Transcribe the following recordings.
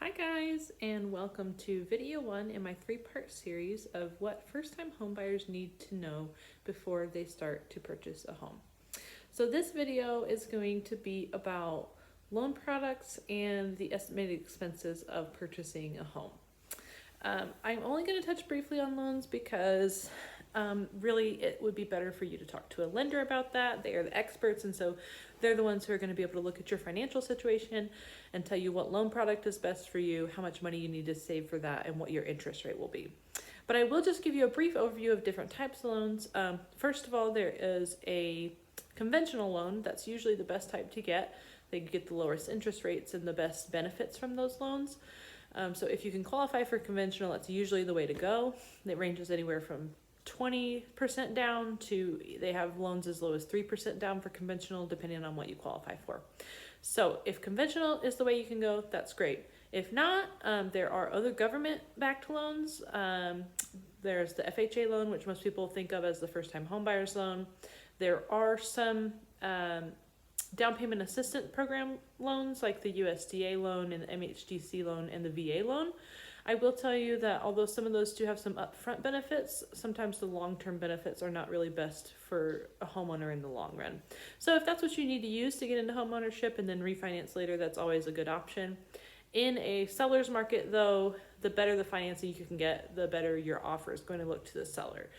Hi guys, and welcome to video 1 in my 3-part series of what first-time homebuyers need to know before they start to purchase a home. So this video is going to be about loan products and the estimated expenses of purchasing a home. I'm only going to touch briefly on loans because really it would be better for you to talk to a lender about that. They are the experts, and so they're the ones who are going to be able to look at your financial situation and tell you what loan product is best for you, how much money you need to save for that, and what your interest rate will be. But I will just give you a brief overview of different types of loans. First of all, there is a conventional loan. That's usually the best type to get. They get the lowest interest rates and the best benefits from those loans. So if you can qualify for conventional, that's usually the way to go. It ranges anywhere from 20% down to, they have loans as low as 3% down for conventional, depending on what you qualify for. So if conventional is the way you can go, that's great. If not, there are other government-backed loans. There's the FHA loan, which most people think of as the first-time homebuyers loan. There are some down payment assistance program loans like the USDA loan and the MHDC loan and the VA loan. I will tell you that although some of those do have some upfront benefits, sometimes the long-term benefits are not really best for a homeowner in the long run. So if that's what you need to use to get into homeownership and then refinance later, that's always a good option. In a seller's market though, the better the financing you can get, the better your offer is going to look to the seller.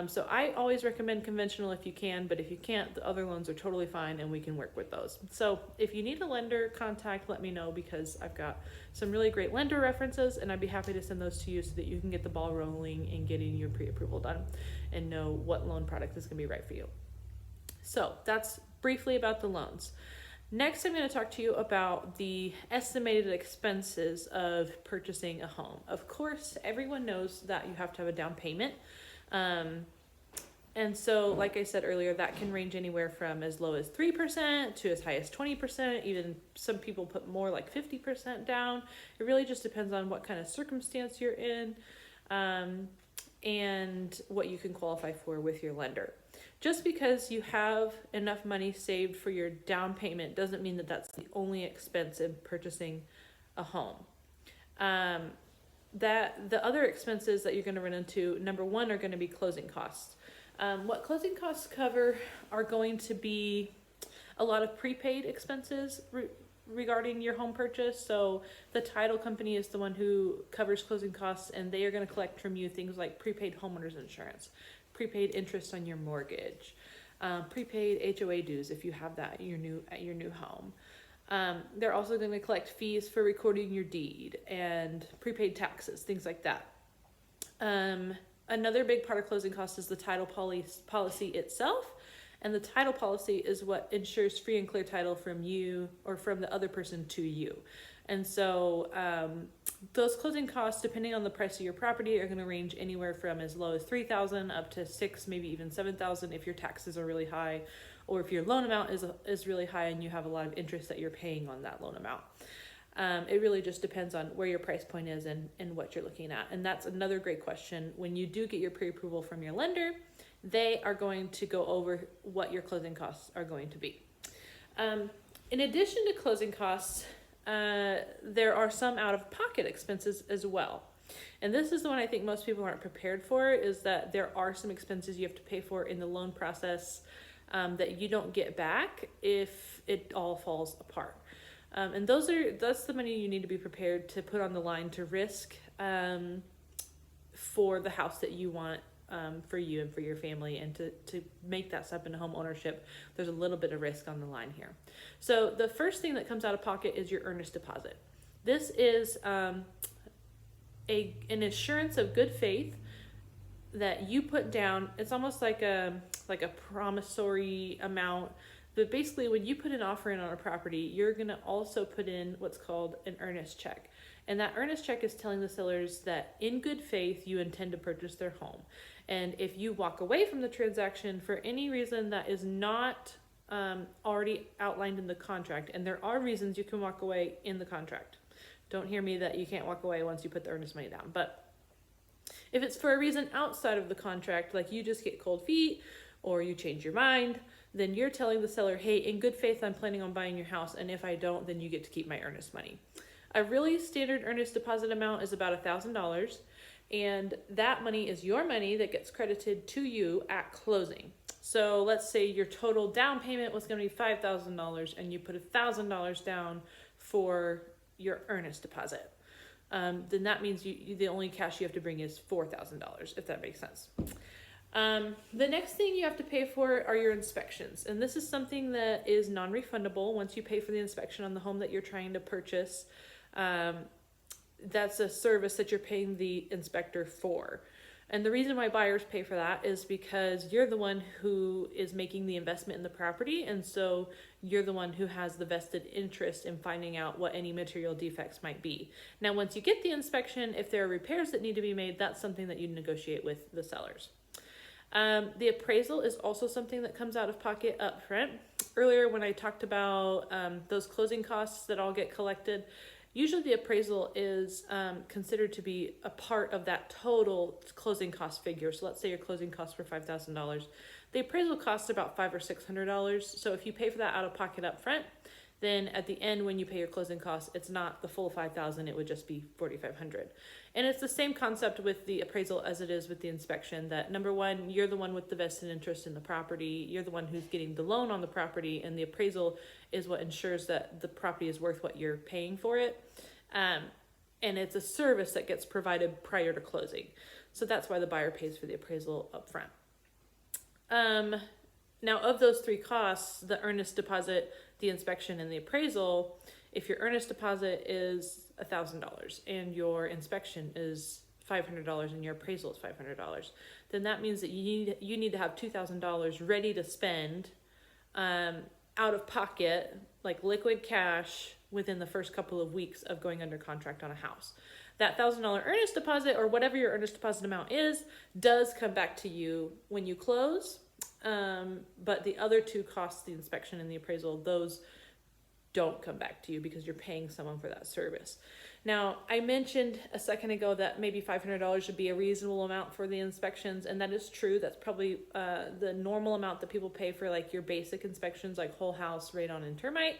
So I always recommend conventional if you can, but if you can't, the other loans are totally fine and we can work with those. So if you need a lender contact, let me know, because I've got some really great lender references and I'd be happy to send those to you so that you can get the ball rolling in getting your pre-approval done and know what loan product is going to be right for you. So that's briefly about the loans. Next, I'm going to talk to you about the estimated expenses of purchasing a home. Of course, everyone knows that you have to have a down payment. And so, like I said earlier, that can range anywhere from as low as 3% to as high as 20%. Even some people put more like 50% down. It really just depends on what kind of circumstance you're in, and what you can qualify for with your lender. Just because you have enough money saved for your down payment doesn't mean that that's the only expense in purchasing a home. That the other expenses that you're going to run into, number one, are going to be closing costs. What closing costs cover are going to be a lot of prepaid expenses regarding your home purchase. So the title company is the one who covers closing costs, and they are going to collect from you things like prepaid homeowners insurance, prepaid interest on your mortgage, prepaid HOA dues if you have that at your new home. They're also going to collect fees for recording your deed and prepaid taxes, things like that. Another big part of closing costs is the title policy itself. And the title policy is what ensures free and clear title from you or from the other person to you. And so those closing costs, depending on the price of your property, are going to range anywhere from as low as $3,000 up to $6,000, maybe even $7,000 if your taxes are really high, or if your loan amount is really high and you have a lot of interest that you're paying on that loan amount. It really just depends on where your price point is and what you're looking at. And that's another great question. When you do get your pre-approval from your lender, they are going to go over what your closing costs are going to be. In addition to closing costs, there are some out-of-pocket expenses as well. And this is the one I think most people aren't prepared for, is that there are some expenses you have to pay for in the loan process that you don't get back if it all falls apart. And that's the money you need to be prepared to put on the line to risk for the house that you want for you and for your family, and to make that step into home ownership. There's a little bit of risk on the line here. So the first thing that comes out of pocket is your earnest deposit. This is an assurance of good faith that you put down. It's almost like a promissory amount. But basically, when you put an offer in on a property, you're going to also put in what's called an earnest check. And that earnest check is telling the sellers that in good faith, you intend to purchase their home. And if you walk away from the transaction for any reason that is not already outlined in the contract, and there are reasons you can walk away in the contract. Don't hear me that you can't walk away once you put the earnest money down. But if it's for a reason outside of the contract, like you just get cold feet or you change your mind, then you're telling the seller, hey, in good faith, I'm planning on buying your house, and if I don't, then you get to keep my earnest money. A really standard earnest deposit amount is about $1,000, and that money is your money that gets credited to you at closing. So let's say your total down payment was going to be $5,000 and you put $1,000 down for your earnest deposit. Then that means the only cash you have to bring is $4,000, if that makes sense. The next thing you have to pay for are your inspections. And this is something that is non-refundable once you pay for the inspection on the home that you're trying to purchase. That's a service that you're paying the inspector for. And the reason why buyers pay for that is because you're the one who is making the investment in the property. And so you're the one who has the vested interest in finding out what any material defects might be. Now, once you get the inspection, if there are repairs that need to be made, that's something that you negotiate with the sellers. The appraisal is also something that comes out of pocket up front. Earlier, when I talked about those closing costs that all get collected, usually the appraisal is considered to be a part of that total closing cost figure. So let's say your closing costs were $5,000. The appraisal costs about $500 or $600. So if you pay for that out of pocket up front, then at the end when you pay your closing costs, it's not the full $5,000, it would just be $4,500. And it's the same concept with the appraisal as it is with the inspection, that number one, you're the one with the vested interest in the property, you're the one who's getting the loan on the property, and the appraisal is what ensures that the property is worth what you're paying for it. And it's a service that gets provided prior to closing. So that's why the buyer pays for the appraisal up front. Now, of those three costs, the earnest deposit, the inspection, and the appraisal, if your earnest deposit is $1,000 and your inspection is $500 and your appraisal is $500, then that means that you need to have $2,000 ready to spend out of pocket, like liquid cash, within the first couple of weeks of going under contract on a house. That $1,000 earnest deposit, or whatever your earnest deposit amount is, does come back to you when you close. But the other two costs, the inspection and the appraisal, those don't come back to you because you're paying someone for that service. Now, I mentioned a second ago that maybe $500 should be a reasonable amount for the inspections, and that is true. That's probably the normal amount that people pay for like your basic inspections, like whole house, radon, and termite.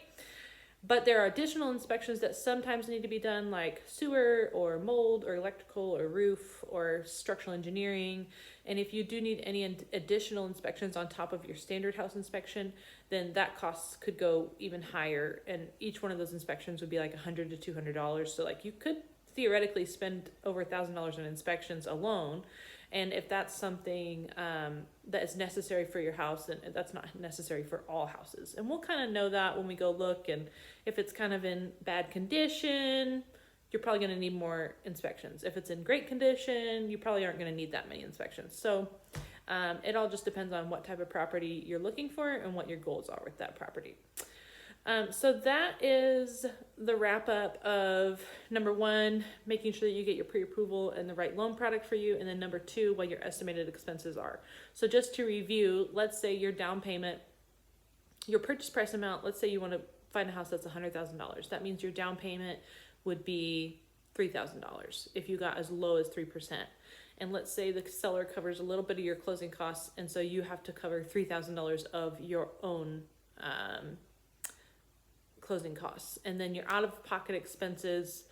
But there are additional inspections that sometimes need to be done, like sewer or mold or electrical or roof or structural engineering. And if you do need any additional inspections on top of your standard house inspection, then that cost could go even higher. And each one of those inspections would be like $100 to $200. So like you could theoretically spend over $1,000 on inspections alone. And if that's something that is necessary for your house, then that's not necessary for all houses. And we'll kind of know that when we go look. And if it's kind of in bad condition, you're probably going to need more inspections. If it's in great condition, you probably aren't going to need that many inspections. So it all just depends on what type of property you're looking for and what your goals are with that property. So that is the wrap up of number one, making sure that you get your pre-approval and the right loan product for you. And then number two, what your estimated expenses are. So just to review, let's say your down payment, your purchase price amount, let's say you want to find a house that's $100,000. That means your down payment would be $3,000 if you got as low as 3%. And let's say the seller covers a little bit of your closing costs, and so you have to cover $3,000 of your own closing costs. And then your out-of-pocket expenses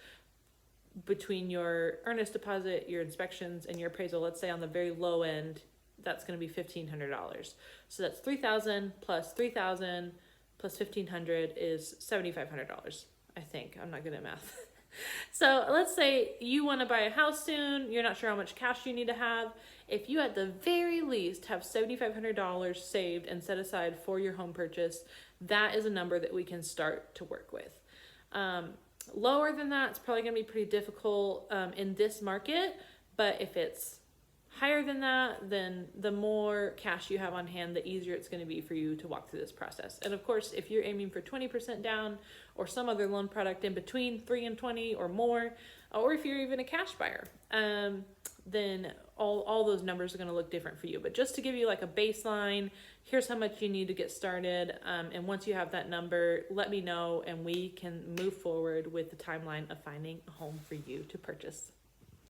between your earnest deposit, your inspections, and your appraisal, let's say on the very low end, that's going to be $1,500. So that's $3,000 plus $3,000 plus $1,500 is $7,500, I think. I'm not good at math. So let's say you want to buy a house soon. You're not sure how much cash you need to have. If you at the very least have $7,500 saved and set aside for your home purchase, that is a number that we can start to work with. Lower than that, it's probably going to be pretty difficult in this market. But if it's higher than that, then the more cash you have on hand, the easier it's going to be for you to walk through this process. And of course, if you're aiming for 20% down or some other loan product in between 3 and 20 or more, or if you're even a cash buyer, then all those numbers are going to look different for you. But just to give you like a baseline, here's how much you need to get started. And once you have that number, let me know and we can move forward with the timeline of finding a home for you to purchase.